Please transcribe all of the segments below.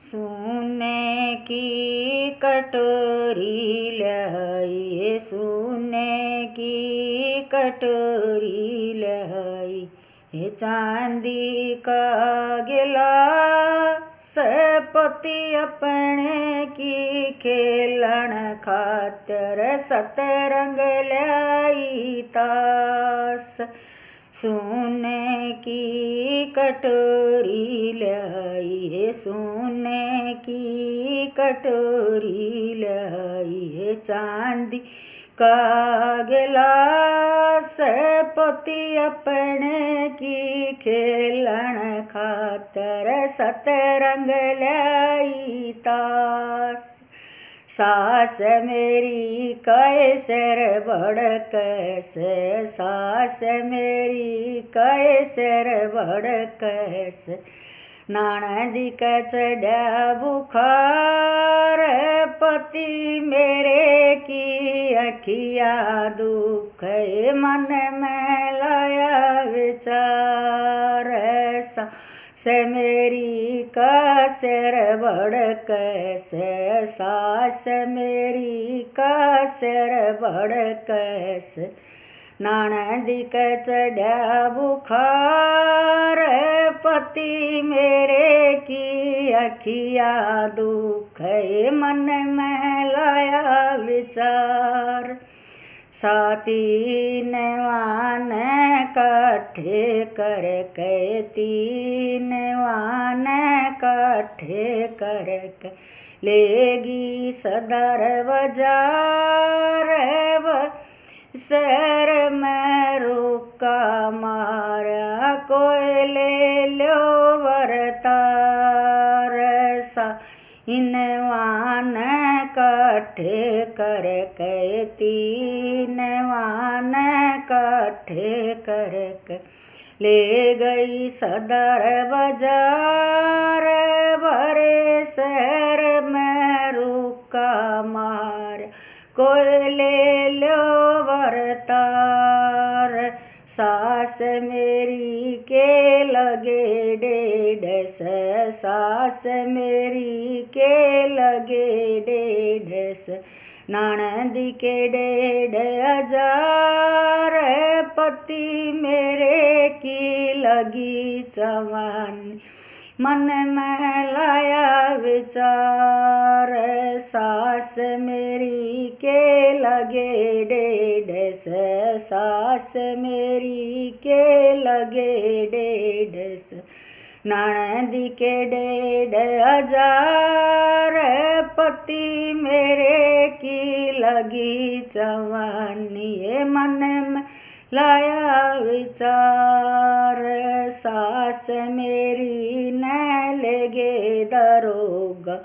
सोने की कटोरी लाई, सोने की कटोरी लाई, चांदी का गिलास पति अपने की खेलन खातर सतरंग लाई तास। सोने की कटोरी लाई, सोने की कटोरी लाई, चांदी का गिलास पति अपने की खेलन खातर सतरंग लाई तास। सास मेरी कैसर बड़कस, सास मेरी कैसर बड़कस, ननदी का चढ़ा बुखार पति मेरे की अखिया दुख, मन में लाया विचार। सास मेरी कैसर बड़कस, सास मेरी कैसर बड़कस, ननदी का चढ़ा बुखार पति मेरे की अखिया दुख, मन में लाया विचार। साथी वान कट्ठे करके, तीन वान कट्ठे करके लेगी सदर बाजार, शहर में रुका मारा कोई ले लो वरतार। इनवान कट्ठे करके, तीन वान कट्ठे करके ले गई सदर बाजार, बड़े शहर में रुका मार कोई ले लो वरतार। सास मेरी के लगे डेढ़, सास मेरी के लगे डेढ़, ननदी के 1,500, पति मेरे की लगी चवानी, मन में लाया विचार। सास मेरी के लगे डेढ़, सास मेरी के लगे डेढ़, ननदी के 1,500, पति मेरे की लगी चवानी, मन में लाया विचार। सास मेरी न लेगे दरोगा,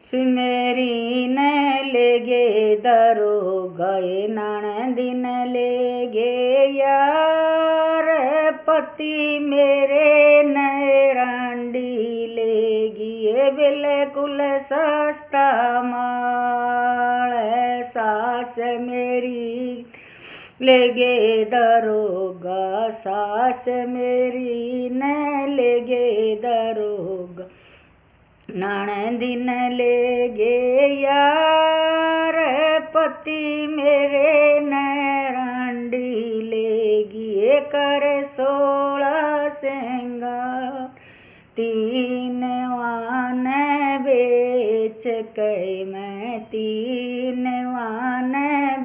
मेरी न लेगे दरोगा, ननदी न लेगे यार, पति मेरे न रांडी लेगी, ये बिल्कुल सस्ता माल। सास मेरी लेगे दरोगा, सास मेरी न लेगे दरोगा, ननदी न लेगे यार, पति मेरे न रांडी लेगी, कर 16 श्रृंगार, 3 वान बेच के मैं, 3 वान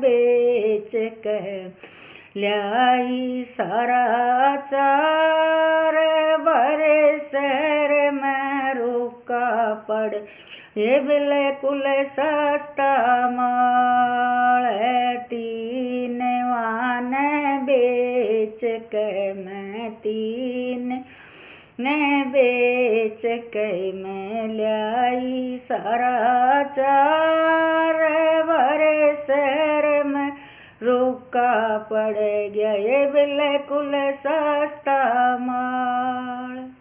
बेच के लाई सारा चार, बड़े शहर में रुका पड़, ये बिल्कुल सस्ता माल। 3 वान बेच के मैं, 3 ने बेच के मैं लाई सारा चार, बड़े शहर में रुका पड़ गया, ये बिल्कुल सस्ता माल।